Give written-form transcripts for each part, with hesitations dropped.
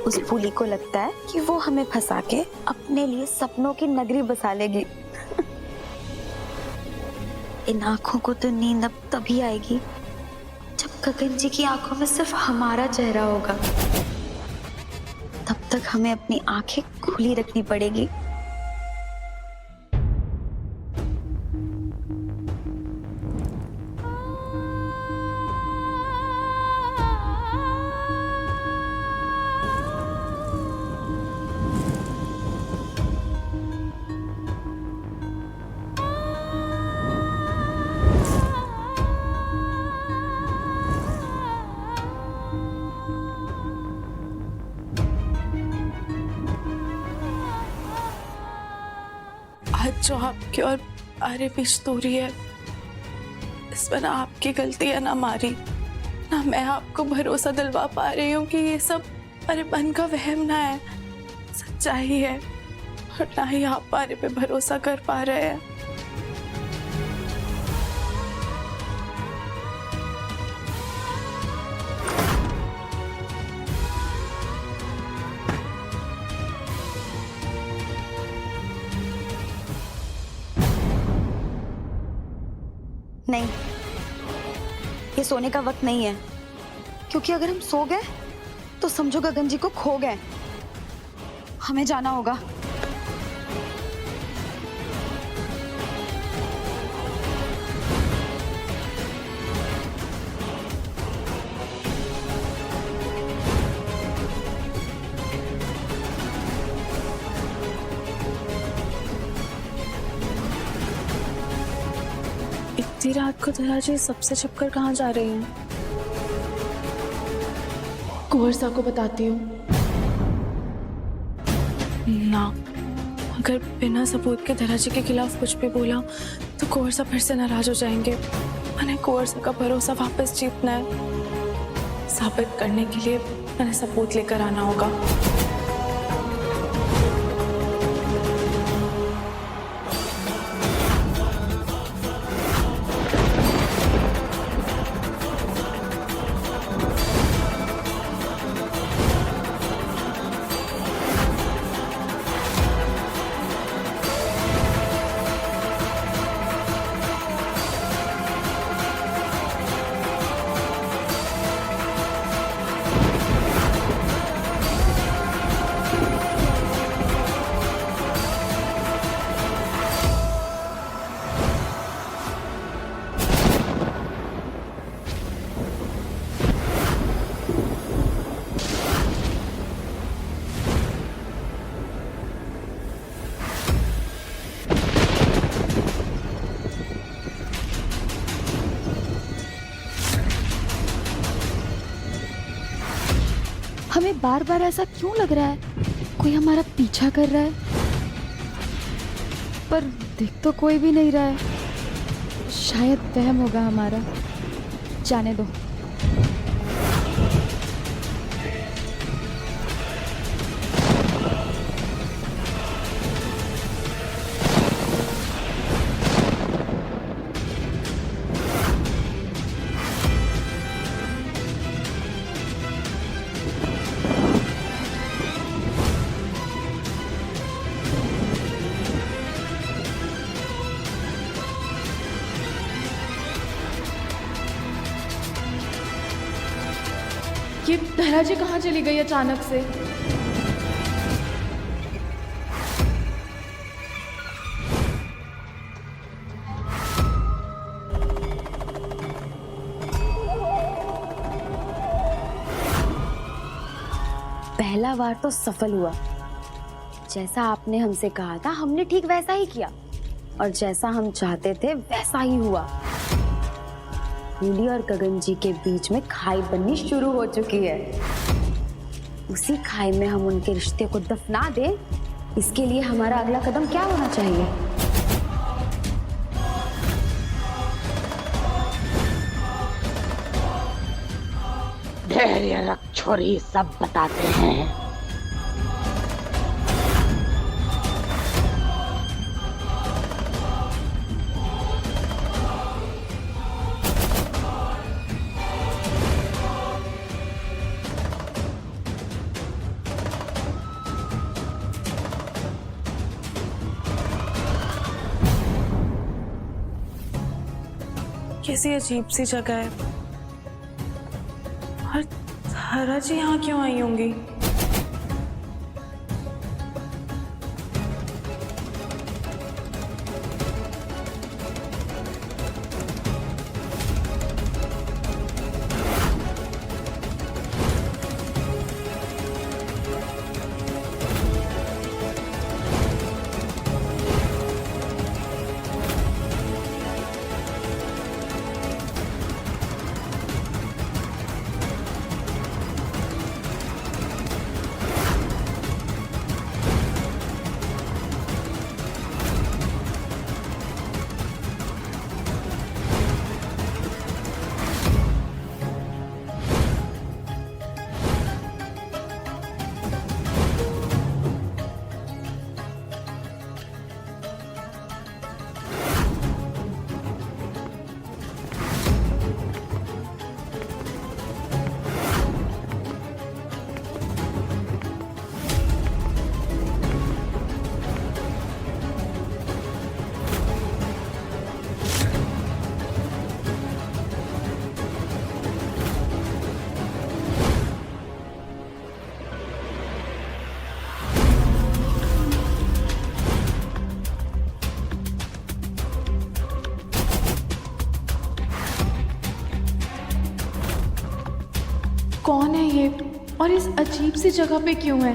उस फूली को लगता है कि वो हमें फंसा के अपने लिए सपनों की नगरी बसा लेगी। इन आंखों को तो नींद अब तभी आएगी जब गगन जी की आंखों में सिर्फ हमारा चेहरा होगा। तब तक हमें अपनी आंखें खुली रखनी पड़ेगी। आज जो आपकी और आरे बीच दूरी है, इसमें ना आपकी गलती है ना हमारी। ना मैं आपको भरोसा दिलवा पा रही हूँ कि ये सब अरे मन का वहम ना है, सच्चाई है, और ना ही आप आरे पे भरोसा कर पा रहे हैं। नहीं, ये सोने का वक्त नहीं है, क्योंकि अगर हम सो गए तो समझो गगन जी को खो गए। हमें जाना होगा। इतनी रात को दया जी सबसे छिपकर कहाँ जा रही हैं? कुंवर साहब को बताती हूँ। ना, अगर बिना सबूत के दया जी के खिलाफ कुछ भी बोला तो कुंवर साहब फिर से नाराज हो जाएंगे। मैंने कुंवर साहब का भरोसा वापस जीतना है। साबित करने के लिए मैंने सबूत लेकर आना होगा। हमें बार बार ऐसा क्यों लग रहा है कोई हमारा पीछा कर रहा है, पर दिख तो कोई भी नहीं रहा है। शायद वहम होगा हमारा। जाने दो। ये दहरा जी कहाँ चली गई अचानक से? पहला वार तो सफल हुआ। जैसा आपने हमसे कहा था हमने ठीक वैसा ही किया, और जैसा हम चाहते थे वैसा ही हुआ। फूली और गगन जी के बीच में खाई बननी शुरू हो चुकी है। उसी खाई में हम उनके रिश्ते को दफना दें, इसके लिए हमारा अगला कदम क्या होना चाहिए? धैर्य रख छोरी, सब बताते हैं। कैसी अजीब सी जगह है। और तारा जी यहाँ क्यों आई होंगी? कौन है ये और इस अजीब सी जगह पे क्यों है?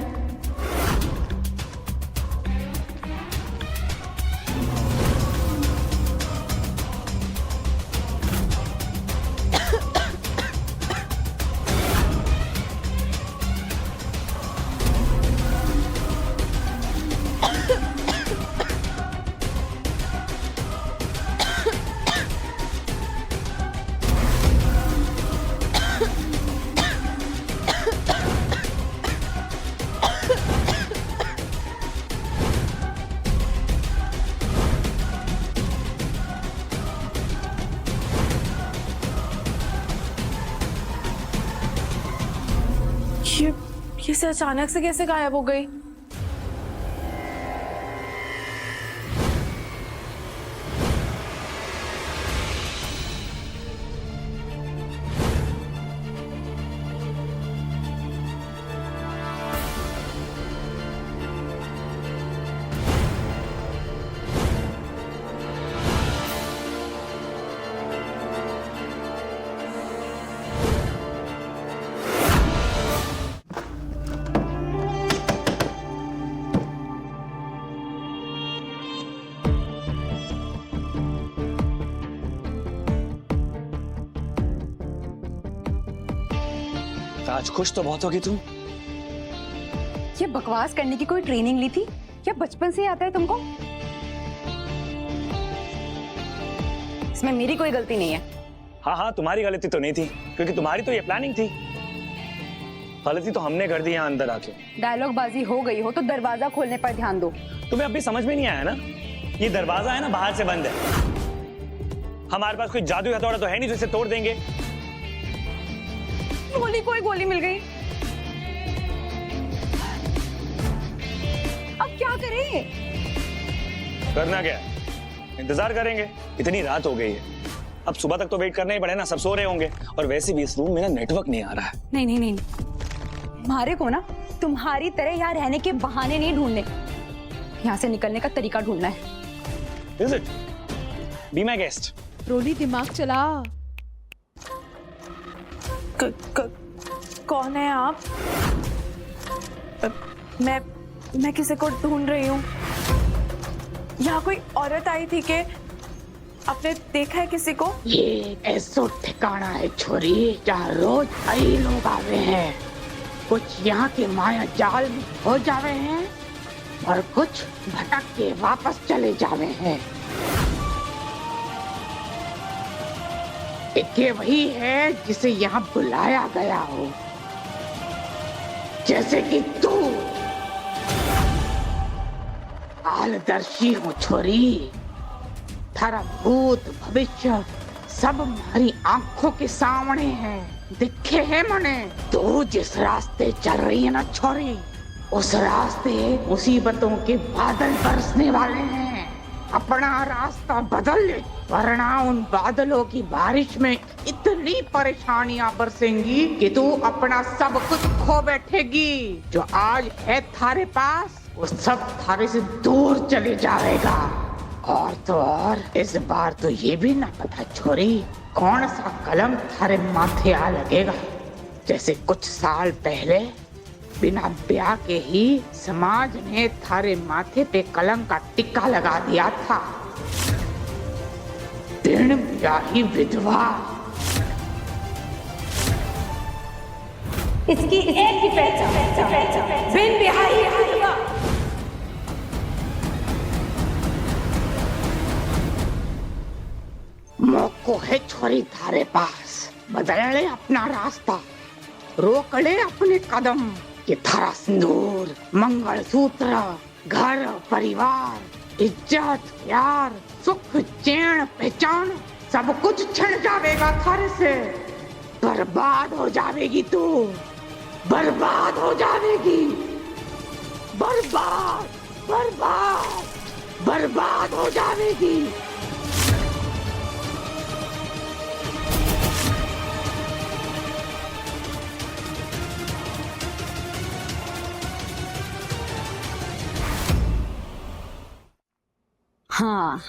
ये से अचानक से कैसे गायब हो गई? आज खुश तो बहुत होगी तुम। ये बकवास करने की कोई ट्रेनिंग ली थी या बचपन से ही आता है तुमको? इसमें मेरी कोई गलती नहीं है। हाँ, तुम्हारी गलती तो नहीं थी, क्योंकि तुम्हारी तो ये प्लानिंग थी। गलती तो हमने कर दी यहाँ अंदर आके। डायलॉग बाजी हो गई हो तो दरवाजा खोलने पर ध्यान दो। तुम्हें अभी समझ में नहीं आया ना? ये दरवाजा है ना, बाहर से बंद है। हमारे पास कोई जादू हथौड़ा तो है नहीं जिसे तोड़ देंगे। कोई गोली मिल गई, अब क्या करें? करना क्या, इंतजार करेंगे। इतनी रात हो गई है, अब सुबह तक तो वेट करना ही पड़े ना। सब सो रहे होंगे, और वैसे भी इस रूम में ना नेटवर्क नहीं आ रहा है। नहीं, हमारे को ना तुम्हारी तरह यहाँ रहने के बहाने नहीं ढूंढने, यहाँ से निकलने का तरीका ढूंढना है। Is it? Be my guest. रोली दिमाग चला। कौन है आप? मैं किसी को ढूंढ रही हूँ। यहाँ कोई औरत आई थी कि आपने देखा है किसी को? ये ऐसा ठिकाना है छोरी जहाँ रोज कई लोग आवे हैं। कुछ यहाँ के माया जाल में हो जावे हैं और कुछ भटक के वापस चले जावे हैं। एक ये वही है जिसे यहाँ बुलाया गया हो, जैसे कि तू। कालदर्शी हो छोरी, थारा भूत भविष्य सब हमारी आंखों के सामने है, दिखे है मने। तू जिस रास्ते चल रही है ना छोरी, उस रास्ते मुसीबतों के बादल बरसने वाले हैं। अपना रास्ता बदल ले, वरना उन बादलों की बारिश में इतनी परेशानियां बरसेंगी कि तू अपना सब कुछ खो बैठेगी। जो आज है थारे पास वो सब थारे से दूर चले जाएगा। और तो और इस बार तो ये भी ना पता छोरी कौन सा कलम थारे माथे आ लगेगा। जैसे कुछ साल पहले बिना ब्याह के ही समाज ने थारे माथे पे कलंक का टिक्का लगा दिया था। बिन ब्याही विधवा। इसकी एक ही पहचान, बिन ब्याही विधवा। मौको है छोरी थारे पास, बदल ले अपना रास्ता, रोक ले अपने कदम। कि थारा सिंदूर, मंगलसूत्र, घर परिवार, इज्जत, प्यार, सुख, चैन, पहचान सब कुछ छिन जाएगा थारे से। बर्बाद हो जाएगी तू, बर्बाद हो जाएगी, बर्बाद बर्बाद बर्बाद हो जाएगी। हाँ,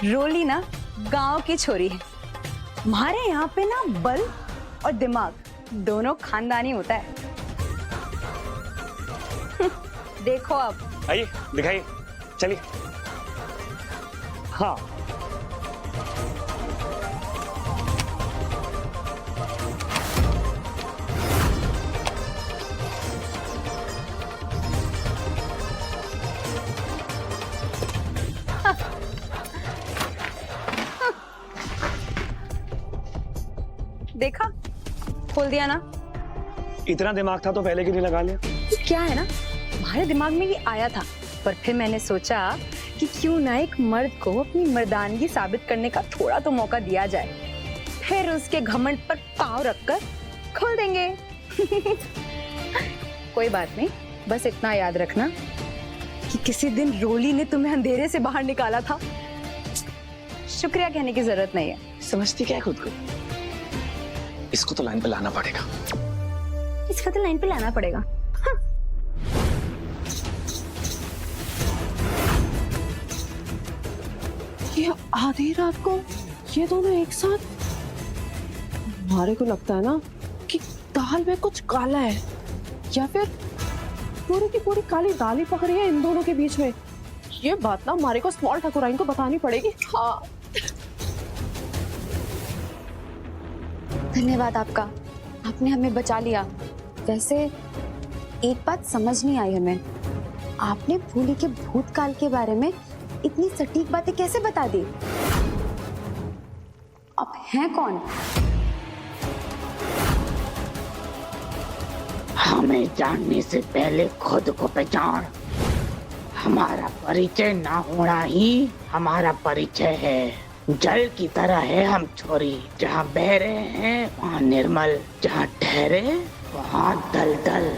रोली ना गांव की छोरी है। हमारे यहाँ पे ना बल और दिमाग दोनों खानदानी होता है। देखो अब। आइए दिखाइए, चलिए। हाँ देखा, खोल दिया ना। इतना दिमाग था तो पहले क्यों नहीं लगा लिया? क्या है ना, हमारे दिमाग में ये आया था, पर फिर मैंने सोचा कि क्यों ना एक मर्द को अपनी मर्दानगी साबित करने का थोड़ा तो मौका दिया जाए। फिर उसके घमंड पर पांव रखकर खोल देंगे। कोई बात नहीं, बस इतना याद रखना कि किसी दिन रोली ने तुम्हें अंधेरे से बाहर निकाला था। शुक्रिया कहने की जरूरत नहीं है। समझती क्या है खुद को? इसको तो लाइन पे लाना पड़ेगा। इसका तो लाइन पे लाना पड़ेगा। ये आधी रात को ये दोनों एक साथ? हमारे को लगता है ना कि दाल में कुछ काला है, या फिर पूरी की पूरी काली दाल ही पकड़ी है इन दोनों के बीच में। ये बात ना हमारे को स्मॉल ठाकुराइन को बतानी पड़ेगी। हाँ, धन्यवाद आपका, आपने हमें बचा लिया। वैसे एक बात समझ नहीं आई हमें, आपने भूली के भूतकाल के बारे में इतनी सटीक बातें कैसे बता दी? आप हैं कौन? हमें जानने से पहले खुद को पहचान। हमारा परिचय ना होना ही हमारा परिचय है। जल की तरह है हम छोरी, जहाँ बह रहे हैं वहाँ निर्मल, जहाँ ठहरे वहाँ दलदल।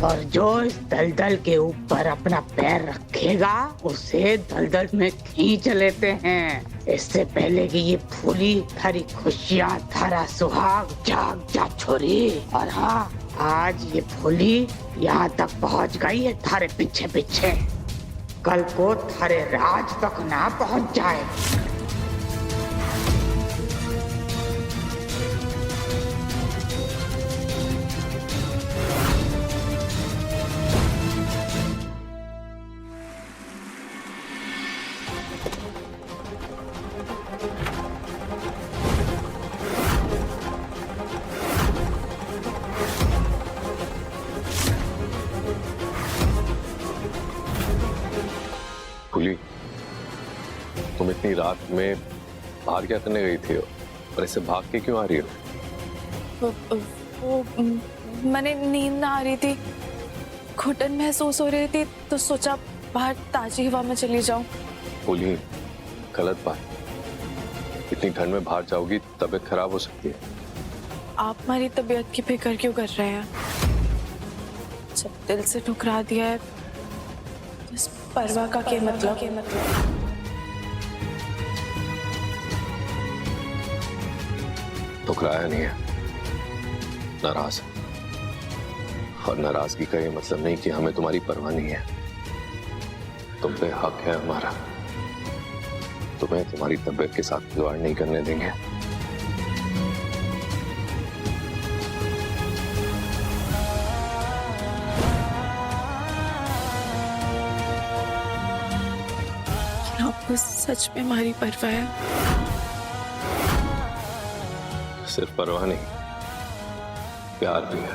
और जो इस दलदल के ऊपर अपना पैर रखेगा उसे दलदल में खींच लेते हैं। इससे पहले कि ये फूली थारी खुशियाँ, थारा सुहाग जाग जा छोरी। और हाँ, आज ये फूली यहाँ तक पहुँच गई है थारे पीछे पीछे, कल को थारे राज तक ना पहुँच जाए। फूली, तुम इतनी रात में बाहर क्या करने गई थी और ऐसे भाग के क्यों आ रही हो? वो मैंने नींद ना आ रही थी, घुटन महसूस हो रही थी, तो सोचा बाहर ताजी हवा में चली जाऊं। फूली, गलत बात। इतनी ठंड में बाहर जाओगी तबीयत खराब हो सकती है। आप हमारी तबीयत की फिक्र क्यों कर रहे हैं? जब दिल से ठुकरा दिया है तो इस परवाह का क्या मतलब? ठुकराया नहीं है, नाराज। और नाराजगी का ये मतलब नहीं कि हमें तुम्हारी परवाह नहीं है। तुम पे हक है हमारा, तुम्हें तुम्हारी तबीयत के साथ खिलवाड़ नहीं करने देंगे। आपको सच में हमारी परवाह है? सिर्फ परवाह नहीं, प्यार भी है।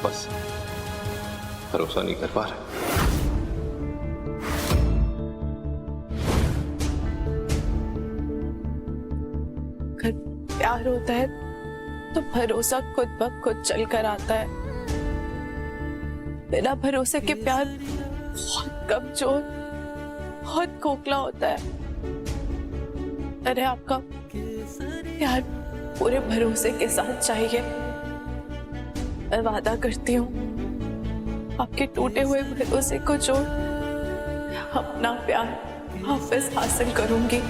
बस भरोसा नहीं कर पा रहे। अगर प्यार होता है तो भरोसा खुद ब खुद चल कर आता है। बिना भरोसे के प्यार बहुत कमजोर, बहुत खोखला होता है। अरे आपका प्यार पूरे भरोसे के साथ चाहिए। मैं वादा करती हूँ आपके टूटे हुए भरोसे को जोड़ अपना प्यार वापस हासिल करूंगी।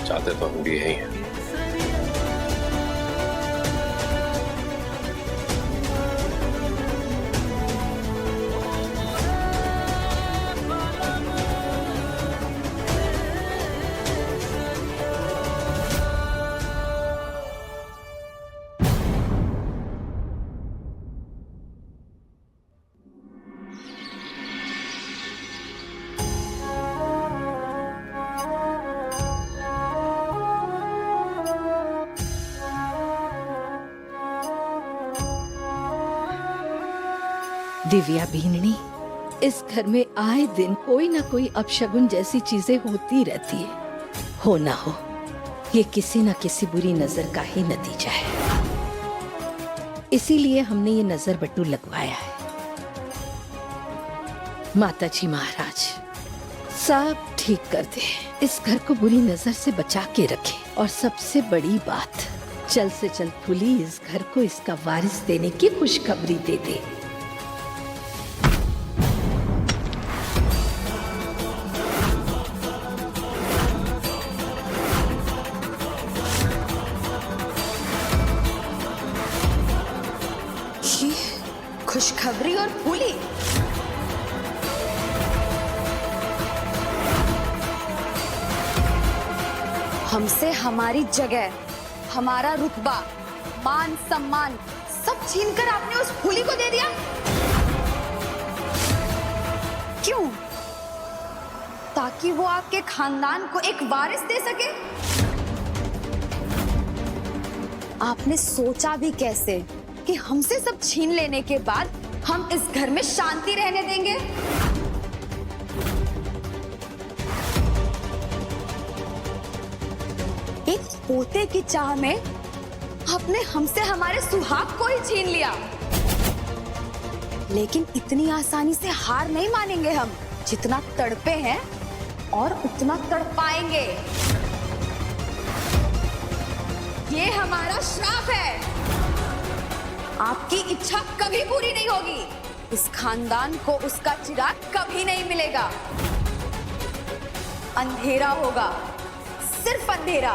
चाहते तो हम भी यही हैं। दिव्या बीननी, इस घर में आए दिन कोई ना कोई अपशगुन जैसी चीजें होती रहती है। हो ना हो, ये किसी न किसी बुरी नजर का ही नतीजा है। इसीलिए हमने ये नजर बट्टू लगवाया है। माताजी महाराज सब ठीक कर दे, इस घर को बुरी नजर से बचा के रखे। और सबसे बड़ी बात, जल्द से जल्द फूली इस घर को इसका वारिस देने की खुशखबरी दे दे। खुशखबरी और फूली? हमसे हमारी जगह, हमारा रुतबा, मान सम्मान सब छीनकर आपने उस फूली को दे दिया? क्यों? ताकि वो आपके खानदान को एक वारिस दे सके? आपने सोचा भी कैसे कि हमसे सब छीन लेने के बाद हम इस घर में शांति रहने देंगे? एक पोते की चाह में आपने हमसे हमारे सुहाग को ही छीन लिया। लेकिन इतनी आसानी से हार नहीं मानेंगे हम। जितना तड़पे हैं और उतना तड़पाएंगे। ये हमारा श्राप है। आपकी इच्छा कभी पूरी नहीं होगी। इस खानदान को उसका चिराग कभी नहीं मिलेगा। अंधेरा होगा, सिर्फ अंधेरा,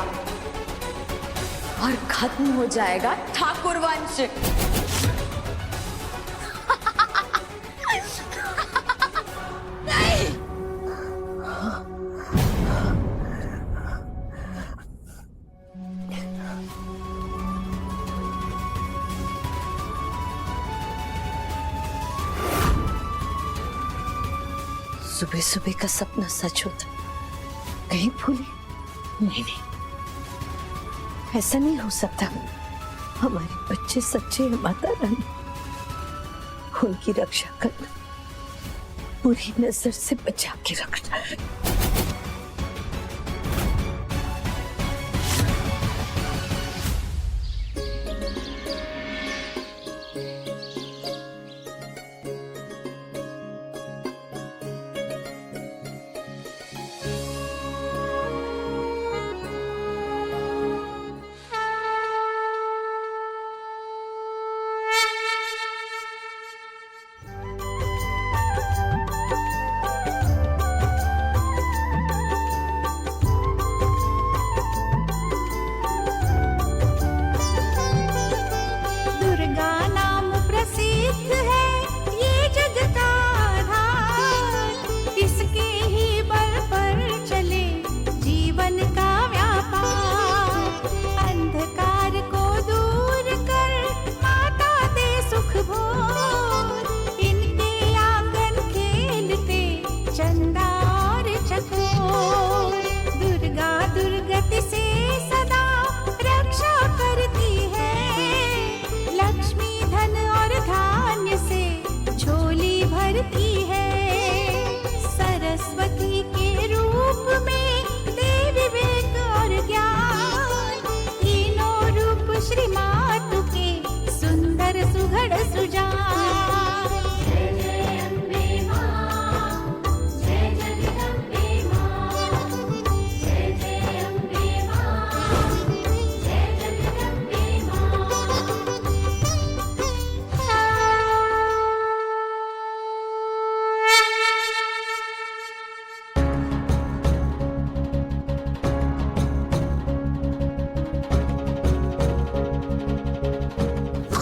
और खत्म हो जाएगा ठाकुर वंश। नहीं। सुबह सुबह का सपना सच होता, कहीं भूली? नहीं नहीं, ऐसा नहीं हो सकता। हमारे बच्चे सच्चे हैं माता रानी, उनकी रक्षा करना, बुरी नजर से बचा के रखना।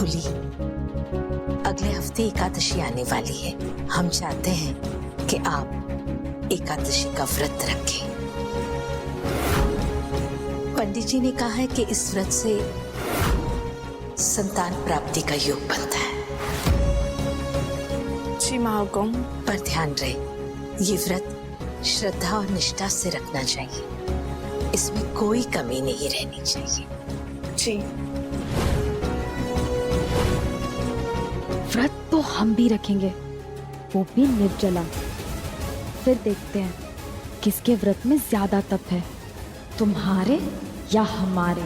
फूली, अगले हफ्ते एकादशी आने वाली है। हम चाहते हैं कि आप एकादशी का व्रत रखें। पंडित जी ने कहा है कि इस व्रत से संतान प्राप्ति का योग बनता है। जी महागौम। पर ध्यान रहे, ये व्रत श्रद्धा और निष्ठा से रखना चाहिए, इसमें कोई कमी नहीं रहनी चाहिए। जी। व्रत तो हम भी रखेंगे, वो भी निर्जला। फिर देखते हैं किसके व्रत में ज्यादा तप है, तुम्हारे या हमारे।